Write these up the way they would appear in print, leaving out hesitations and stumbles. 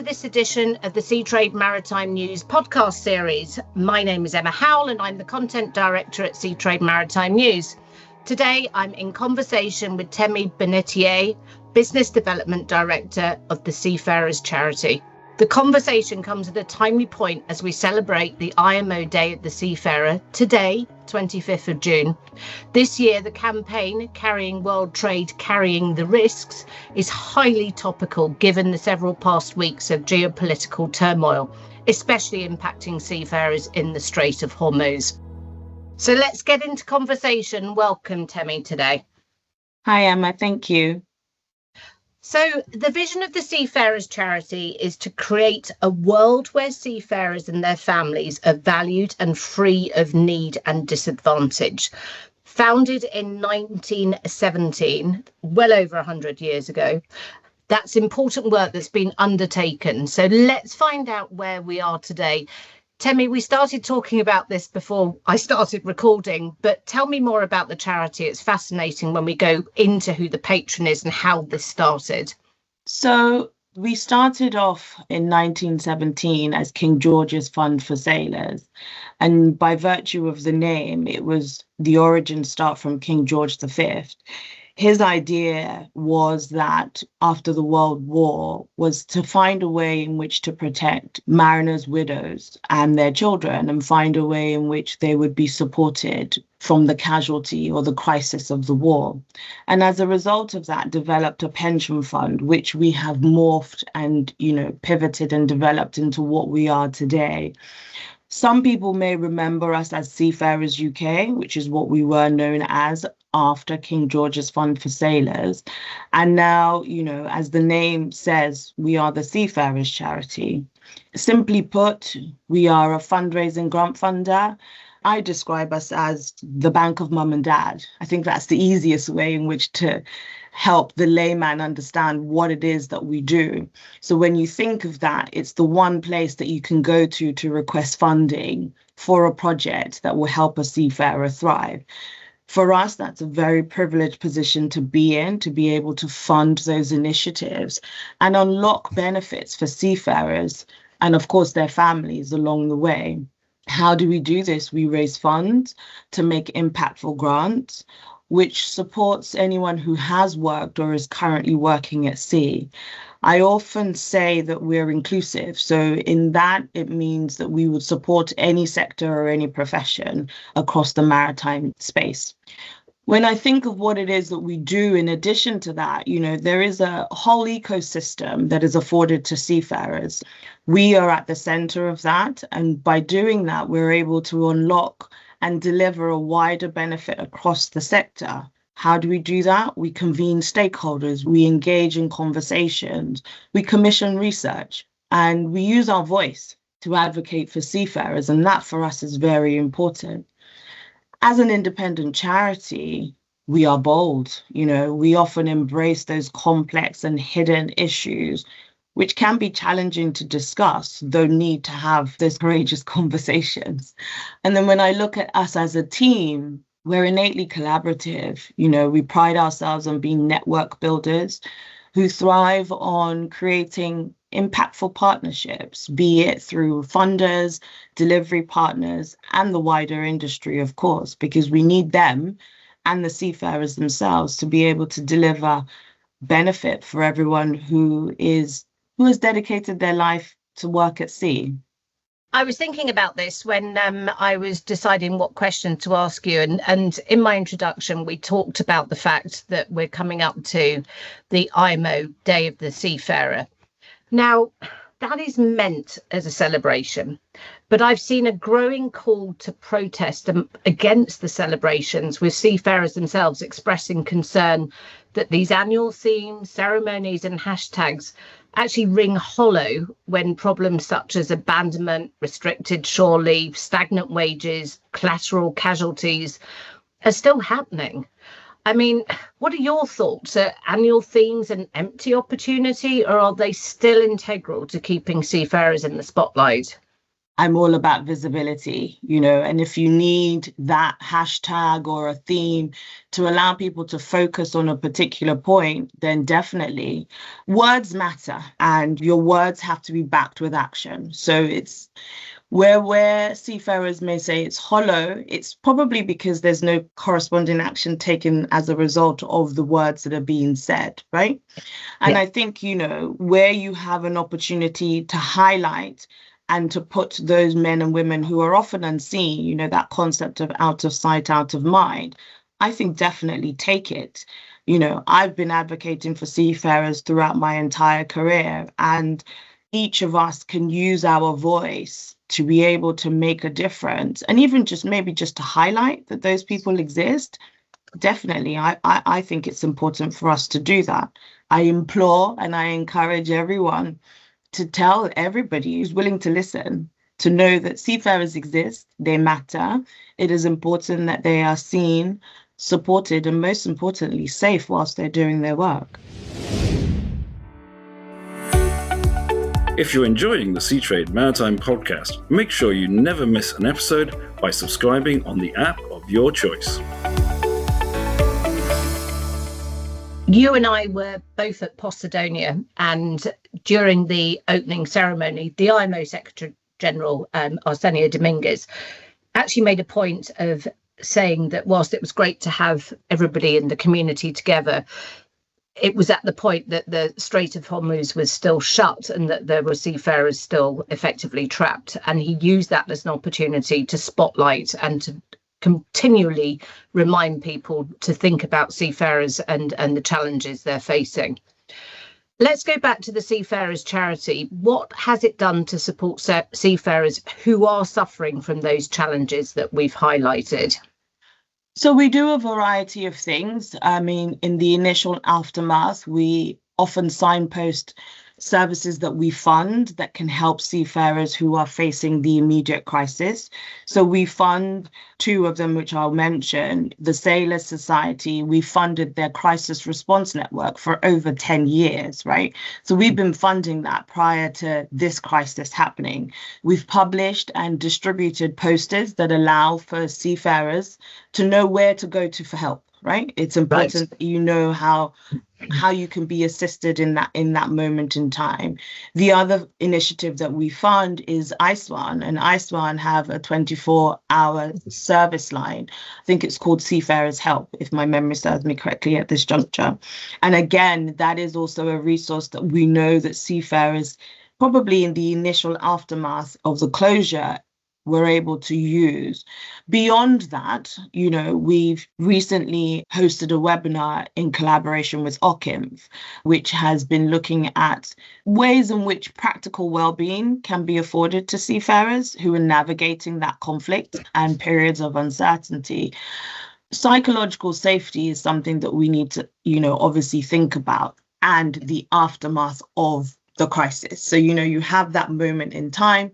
this edition of the Seatrade Maritime News podcast series. My name is Emma Howell and I'm the content director at Seatrade Maritime News. Today, I'm in conversation with Temi Bonnetier, business development director of the Seafarers Charity. The conversation comes at a timely point as we celebrate the IMO Day of the Seafarer today, 25th of June. This year, the campaign, Carrying World Trade, Carrying the Risks, is highly topical given the several past weeks of geopolitical turmoil, especially impacting seafarers in the Strait of Hormuz. So let's get into conversation. Welcome, Temi, today. Hi, Emma. Thank you. So the vision of the Seafarers Charity is to create a world where seafarers and their families are valued and free of need and disadvantage. Founded in 1917, well over 100 years ago, that's important work that's been undertaken. So let's find out where we are today. Temi, we started talking about this before I started recording, but tell me more about the charity. It's fascinating when we go into who the patron is and how this started. So we started off in 1917 as King George's Fund for Sailors. And by virtue of the name, it was the origins start from King George V. His idea was that after the World War was to find a way in which to protect mariners' widows and their children and find a way in which they would be supported from the casualty or the crisis of the war. And as a result of that, developed a pension fund, which we have morphed and, pivoted and developed into what we are today. Some people may remember us as Seafarers UK, which is what we were known as after King George's Fund for Sailors. And now, as the name says, we are the Seafarers Charity. Simply put, we are a fundraising grant funder. I describe us as the bank of mum and dad. I think that's the easiest way in which to help the layman understand what it is that we do. So when you think of that, it's the one place that you can go to request funding for a project that will help a seafarer thrive. For us, that's a very privileged position to be in, to be able to fund those initiatives and unlock benefits for seafarers and, of course, their families along the way. How do we do this? We raise funds to make impactful grants, which supports anyone who has worked or is currently working at sea. I often say that we're inclusive. So in that, it means that we would support any sector or any profession across the maritime space. When I think of what it is that we do in addition to that, there is a whole ecosystem that is afforded to seafarers. We are at the center of that. And by doing that, we're able to unlock and deliver a wider benefit across the sector. How do we do that? We convene stakeholders, we engage in conversations, we commission research, and we use our voice to advocate for seafarers. And that for us is very important. As an independent charity, we are bold. We often embrace those complex and hidden issues, which can be challenging to discuss, though need to have those courageous conversations. And then when I look at us as a team, we're innately collaborative. We pride ourselves on being network builders who thrive on creating impactful partnerships, be it through funders, delivery partners, and the wider industry, of course, because we need them and the seafarers themselves to be able to deliver benefit for everyone who has dedicated their life to work at sea. I was thinking about this when I was deciding what question to ask you. And in my introduction, we talked about the fact that we're coming up to the IMO Day of the Seafarer. Now, that is meant as a celebration, but I've seen a growing call to protest against the celebrations, with seafarers themselves expressing concern that these annual themes, ceremonies and hashtags actually ring hollow when problems such as abandonment, restricted shore leave, stagnant wages, collateral casualties are still happening. I mean, what are your thoughts? Are annual themes an empty opportunity, or are they still integral to keeping seafarers in the spotlight? I'm all about visibility, and if you need that hashtag or a theme to allow people to focus on a particular point, then definitely words matter, and your words have to be backed with action. So it's where seafarers may say it's hollow, it's probably because there's no corresponding action taken as a result of the words that are being said, right? And Yeah. I think, where you have an opportunity to highlight and to put those men and women who are often unseen, that concept of out of sight, out of mind, I think definitely take it. I've been advocating for seafarers throughout my entire career, and each of us can use our voice to be able to make a difference, and even just to highlight that those people exist. Definitely, I think it's important for us to do that. I implore and I encourage everyone to tell everybody who's willing to listen to know that seafarers exist, they matter. It is important that they are seen, supported, and most importantly, safe whilst they're doing their work. If you're enjoying the Seatrade Maritime podcast, make sure you never miss an episode by subscribing on the app of your choice. You and I were both at Posidonia, and during the opening ceremony, the IMO Secretary General, Arsenio Dominguez, actually made a point of saying that whilst it was great to have everybody in the community together, it was at the point that the Strait of Hormuz was still shut and that there were seafarers still effectively trapped. And he used that as an opportunity to spotlight and to continually remind people to think about seafarers and the challenges they're facing. Let's go back to the Seafarers Charity. What has it done to support seafarers who are suffering from those challenges that we've highlighted? So we do a variety of things. I mean, in the initial aftermath, we often signpost services that we fund that can help seafarers who are facing the immediate crisis. So we fund two of them, which I'll mention. The Sailors Society, we funded their crisis response network for over 10 years, right? So we've been funding that prior to this crisis happening. We've published and distributed posters that allow for seafarers to know where to go to for help, right? It's important that you know how you can be assisted in that moment in time. The other initiative that we fund is ISWAN, and ISWAN have a 24-hour service line. I think it's called Seafarers Help, if my memory serves me correctly at this juncture. And again, that is also a resource that we know that seafarers, probably in the initial aftermath of the closure, were able to use. Beyond that, we've recently hosted a webinar in collaboration with OCIMF, which has been looking at ways in which practical well-being can be afforded to seafarers who are navigating that conflict and periods of uncertainty. Psychological safety is something that we need to, obviously think about, and the aftermath of the crisis. So, you have that moment in time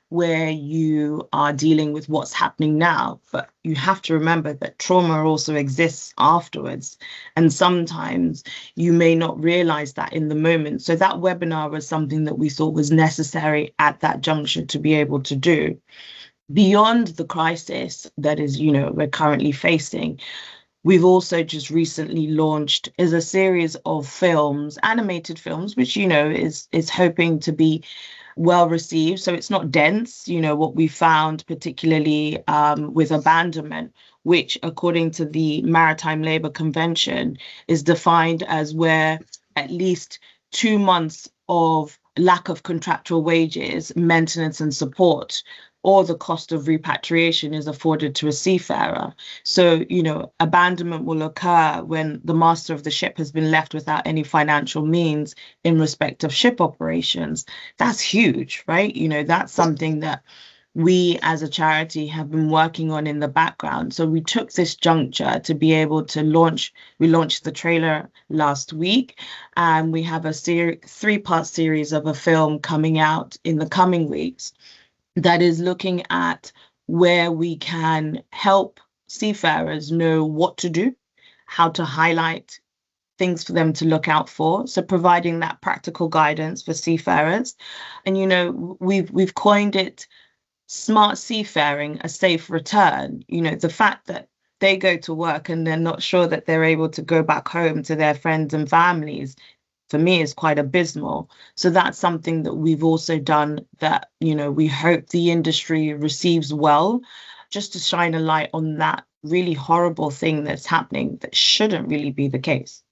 where you are dealing with what's happening now, but you have to remember that trauma also exists afterwards. And sometimes you may not realize that in the moment. So that webinar was something that we thought was necessary at that juncture to be able to do. Beyond the crisis that is, we're currently facing, we've also just recently launched a series of films, animated films, which, is hoping to be well received. So it's not dense, what we found, particularly with abandonment, which according to the Maritime Labour Convention is defined as where at least 2 months of lack of contractual wages, maintenance and support, or the cost of repatriation is afforded to a seafarer. So, abandonment will occur when the master of the ship has been left without any financial means in respect of ship operations. That's huge, right? That's something that we as a charity have been working on in the background. So we took this juncture to be able to we launched the trailer last week, and we have a 3-part series of a film coming out in the coming weeks that is looking at where we can help seafarers know what to do, how to highlight things for them to look out for. So providing that practical guidance for seafarers. And, we've coined it smart seafaring, a safe return. The fact that they go to work and they're not sure that they're able to go back home to their friends and families, for me, is quite abysmal. So that's something that we've also done that, we hope the industry receives well, just to shine a light on that really horrible thing that's happening that shouldn't really be the case.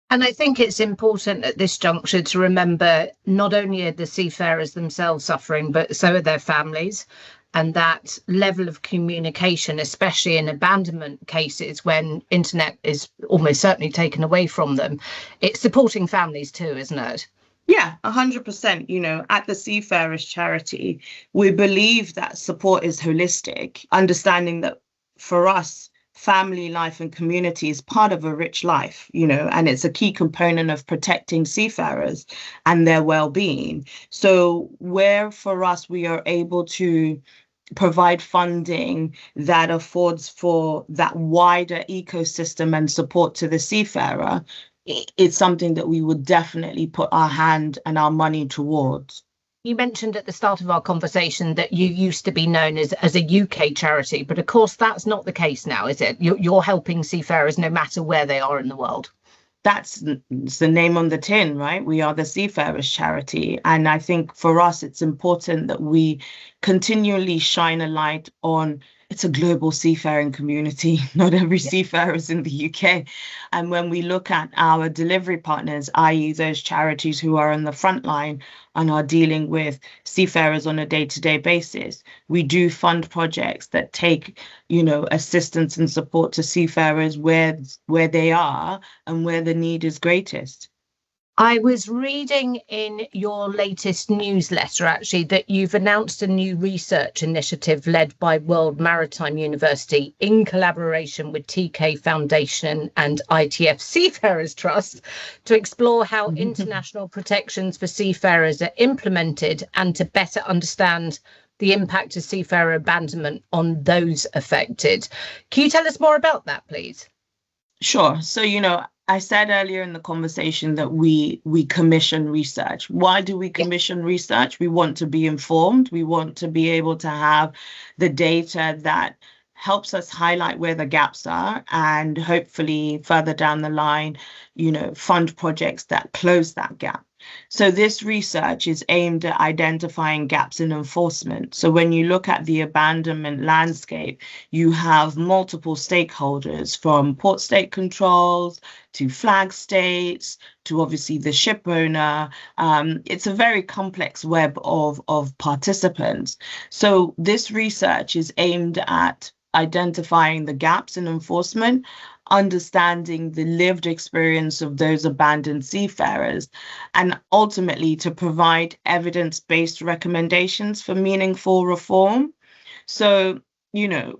And I think it's important at this juncture to remember not only are the seafarers themselves suffering, but so are their families. And that level of communication, especially in abandonment cases when internet is almost certainly taken away from them, it's supporting families too, isn't it? Yeah, 100%. At the Seafarers Charity, we believe that support is holistic, understanding that for us, family life and community is part of a rich life, and it's a key component of protecting seafarers and their well-being. So where for us, we are able to provide funding that affords for that wider ecosystem and support to the seafarer, it's something that we would definitely put our hand and our money towards. You mentioned at the start of our conversation that you used to be known as a UK charity, but of course that's not the case now, is it? You're helping seafarers no matter where they are in the world. That's the name on the tin, right? We are the Seafarers Charity. And I think for us, it's important that we continually shine a light on it's a global seafaring community. Not every seafarer is in the UK. And when we look at our delivery partners, i.e. those charities who are on the front line and are dealing with seafarers on a day-to-day basis, we do fund projects that take, assistance and support to seafarers where they are and where the need is greatest. I was reading in your latest newsletter, actually, that you've announced a new research initiative led by World Maritime University in collaboration with TK Foundation and ITF Seafarers Trust to explore how international protections for seafarers are implemented and to better understand the impact of seafarer abandonment on those affected. Can you tell us more about that, please? Sure. So, I said earlier in the conversation that we commission research. Why do we commission research? We want to be informed. We want to be able to have the data that helps us highlight where the gaps are and hopefully further down the line, fund projects that close that gap. So this research is aimed at identifying gaps in enforcement. So when you look at the abandonment landscape, you have multiple stakeholders from port state controls to flag states to obviously the ship owner. It's a very complex web of participants. So this research is aimed at identifying the gaps in enforcement, understanding the lived experience of those abandoned seafarers, and ultimately to provide evidence-based recommendations for meaningful reform. So,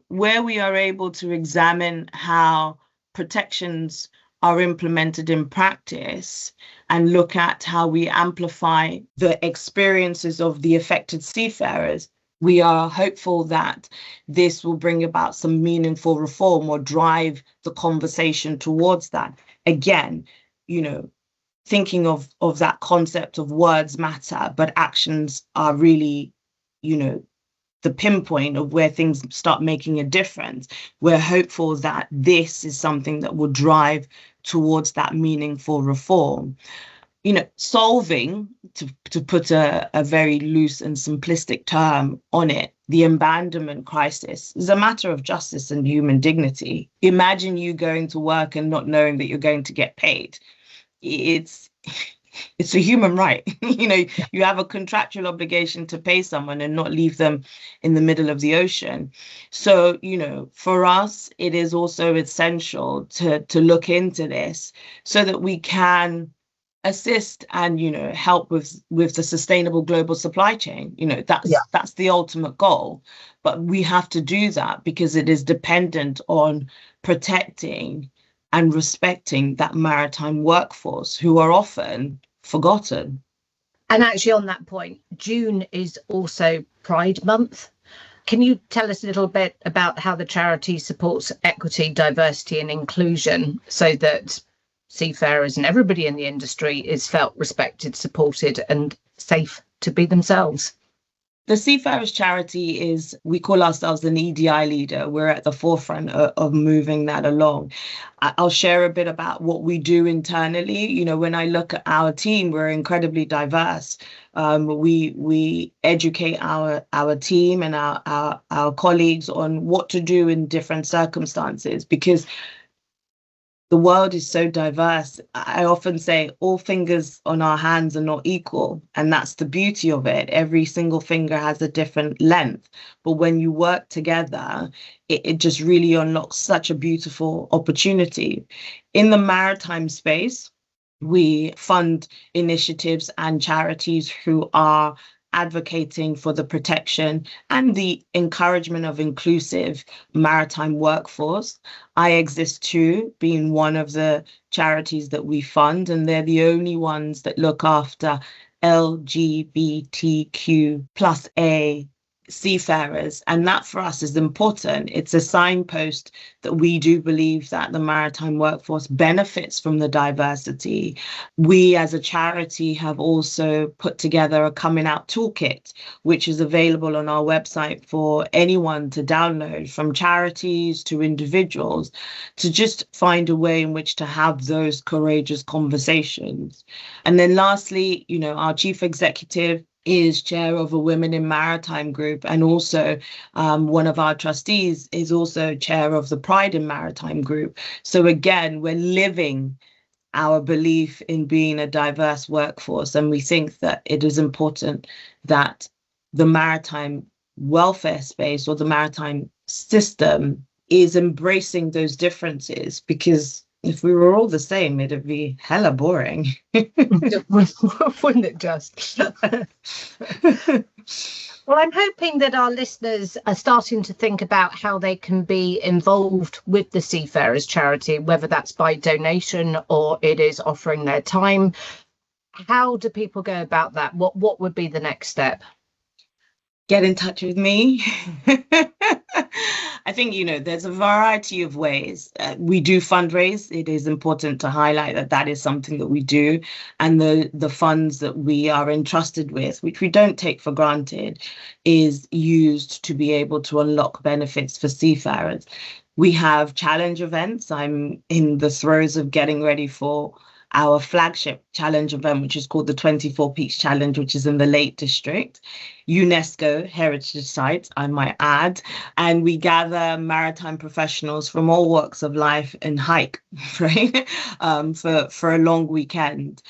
where we are able to examine how protections are implemented in practice and look at how we amplify the experiences of the affected seafarers, we are hopeful that this will bring about some meaningful reform or drive the conversation towards that. Again, thinking of that concept of words matter, but actions are really, the pinpoint of where things start making a difference. We're hopeful that this is something that will drive towards that meaningful reform. Solving, to put a very loose and simplistic term on it, the abandonment crisis is a matter of justice and human dignity. Imagine you going to work and not knowing that you're going to get paid. It's a human right. You have a contractual obligation to pay someone and not leave them in the middle of the ocean. So, for us, it is also essential to look into this so that we can assist and help with the sustainable global supply chain. That's the ultimate goal, but we have to do that because it is dependent on protecting and respecting that maritime workforce who are often forgotten. And actually on that point, June is also Pride Month. Can you tell us a little bit about how the charity supports equity, diversity and inclusion so that seafarers and everybody in the industry is felt respected, supported and safe to be themselves? The Seafarers Charity we call ourselves an EDI leader. We're at the forefront of moving that along. I'll share a bit about what we do internally. You know, when I look at our team, we're incredibly diverse. We educate our team and our colleagues on what to do in different circumstances, because the world is so diverse. I often say all fingers on our hands are not equal, and that's the beauty of it. Every single finger has a different length, but when you work together, it just really unlocks such a beautiful opportunity. In the maritime space, we fund initiatives and charities who are advocating for the protection and the encouragement of inclusive maritime workforce. I Exist Too being one of the charities that we fund, and they're the only ones that look after LGBTQ+A seafarers, and that for us is important. It's a signpost that we do believe that the maritime workforce benefits from the diversity. We as a charity have also put together a coming out toolkit, which is available on our website for anyone to download, from charities to individuals, to just find a way in which to have those courageous conversations. And then lastly, you know, our chief executive is chair of a Women in Maritime group, and also one of our trustees is also chair of the Pride in Maritime group. So again, we're living our belief in being a diverse workforce, and we think that it is important that the maritime welfare space or the maritime system is embracing those differences, because if we were all the same, it'd be hella boring. Wouldn't it just? Well, I'm hoping that our listeners are starting to think about how they can be involved with the Seafarers Charity, whether that's by donation or it is offering their time. How do people go about that? What would be the next step? Get in touch with me. I think, you know, there's a variety of ways. We do fundraise. It is important to highlight that that is something that we do. And the funds that we are entrusted with, which we don't take for granted, is used to be able to unlock benefits for seafarers. We have challenge events. I'm in the throes of getting ready for our flagship challenge event, which is called the 24 Peaks Challenge, which is in the Lake District, UNESCO heritage site, I might add. And we gather maritime professionals from all walks of life and hike, right, for a long weekend.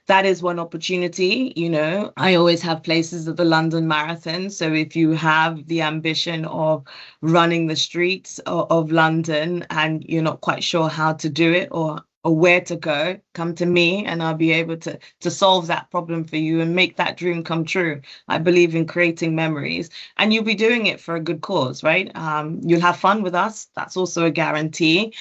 That is one opportunity. You know, I always have places at the London Marathon. So if you have the ambition of running the streets of London and you're not quite sure how to do it or where to go, come to me and I'll be able to solve that problem for you and make that dream come true. I believe in creating memories, and you'll be doing it for a good cause, right? You'll have fun with us. That's also a guarantee.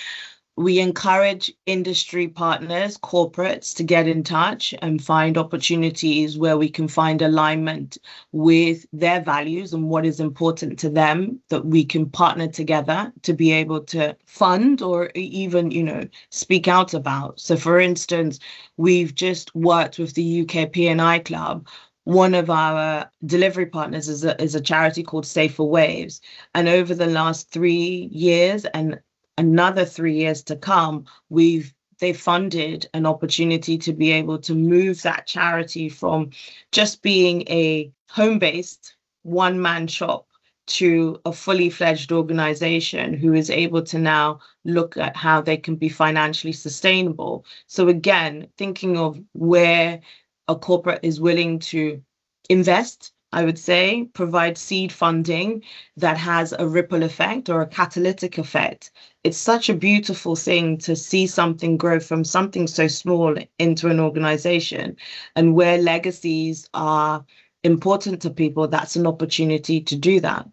We encourage industry partners, corporates, to get in touch and find opportunities where we can find alignment with their values and what is important to them, that we can partner together to be able to fund or even, you know, speak out about. So, for instance, we've just worked with the UK P&I Club. One of our delivery partners is a charity called Safer Waves. And over the last 3 years and another 3 years to come, they funded an opportunity to be able to move that charity from just being a home-based one-man shop to a fully fledged organization who is able to now look at how they can be financially sustainable. So again, thinking of where a corporate is willing to invest, I would say, provide seed funding that has a ripple effect or a catalytic effect. It's such a beautiful thing to see something grow from something so small into an organization. And where legacies are important to people, that's an opportunity to do that.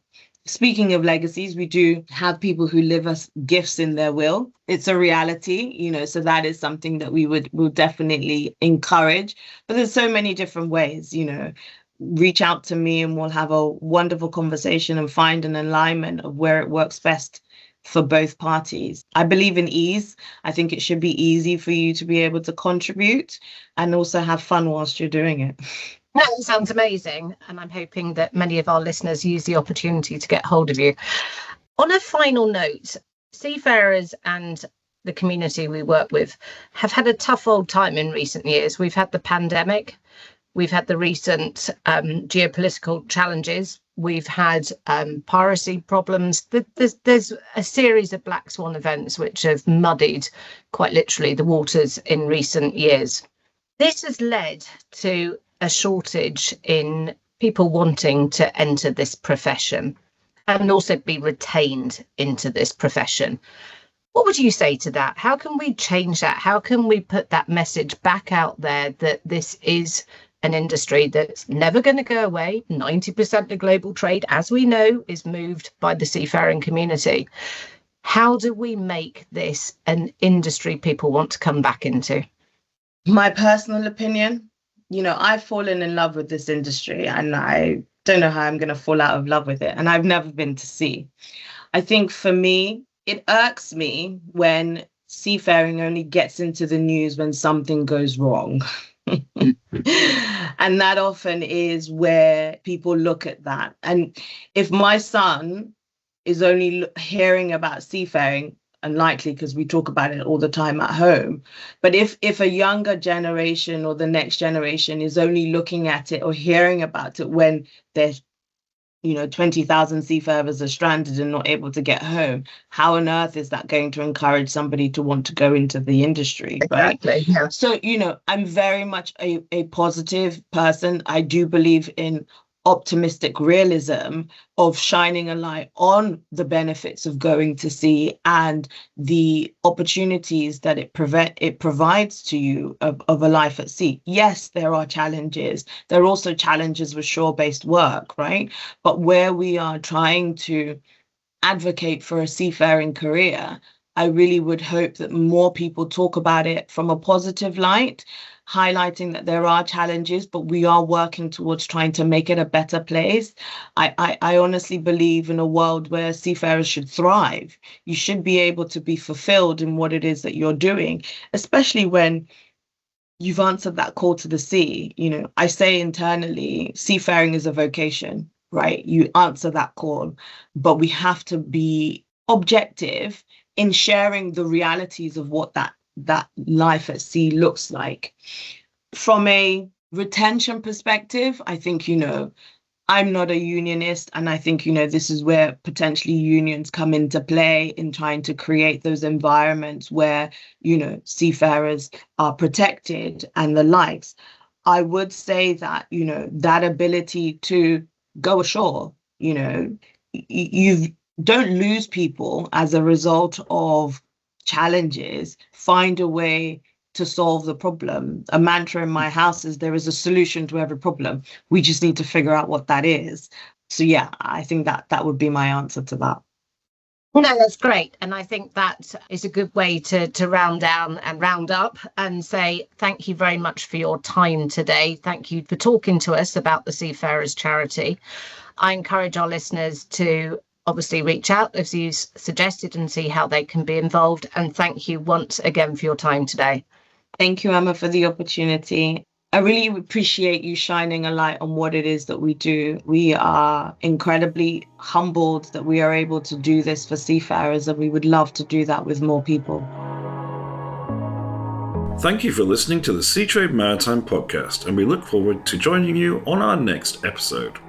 Speaking of legacies, we do have people who leave us gifts in their will. It's a reality, you know, so that is something that will definitely encourage. But there's so many different ways, you know. Reach out to me and we'll have a wonderful conversation and find an alignment of where it works best for both parties. I believe in ease. I think it should be easy for you to be able to contribute and also have fun whilst you're doing it. That sounds amazing. And I'm hoping that many of our listeners use the opportunity to get hold of you. On a final note, seafarers and the community we work with have had a tough old time in recent years. We've had the pandemic. We've had the recent geopolitical challenges. We've had piracy problems. There's a series of black swan events which have muddied, quite literally, the waters in recent years. This has led to a shortage in people wanting to enter this profession and also be retained into this profession. What would you say to that? How can we change that? How can we put that message back out there that this is an industry that's never going to go away? 90% of global trade, as we know, is moved by the seafaring community. How do we make this an industry people want to come back into? My personal opinion, I've fallen in love with this industry, and I don't know how I'm going to fall out of love with it. And I've never been to sea. I think for me, it irks me when seafaring only gets into the news when something goes wrong. And that often is where people look at that. And if my son is only hearing about seafaring, unlikely because we talk about it all the time at home, but if a younger generation or the next generation is only looking at it or hearing about it when there's 20,000 seafarers are stranded and not able to get home, how on earth is that going to encourage somebody to want to go into the industry? Right? Exactly. Yeah. So, I'm very much a positive person. I do believe in optimistic realism of shining a light on the benefits of going to sea and the opportunities that it provides to you of a life at sea. Yes, there are challenges. There are also challenges with shore-based work, right? But where we are trying to advocate for a seafaring career, I really would hope that more people talk about it from a positive light, highlighting that there are challenges, but we are working towards trying to make it a better place. I honestly believe in a world where seafarers should thrive. You should be able to be fulfilled in what it is that you're doing, especially when you've answered that call to the sea. I say internally, seafaring is a vocation, right? You answer that call, but we have to be objective in sharing the realities of what that life at sea looks like. From a retention perspective, I think, I'm not a unionist, and I think, this is where potentially unions come into play in trying to create those environments where, seafarers are protected and the likes. I would say that, that ability to go ashore, you don't lose people as a result of challenges. Find a way to solve the problem. A mantra in my house is there is a solution to every problem. We just need to figure out what that is. So yeah, I think that would be my answer to that. No, that's great. And I think that is a good way to round down and round up and say thank you very much for your time today. Thank you for talking to us about the Seafarers Charity. I encourage our listeners to obviously reach out as you suggested and see how they can be involved. And thank you once again for your time today. Thank you, Emma, for the opportunity. I really appreciate you shining a light on what it is that we do. We are incredibly humbled that we are able to do this for seafarers, and we would love to do that with more people. Thank you for listening to the Seatrade Maritime podcast, and we look forward to joining you on our next episode.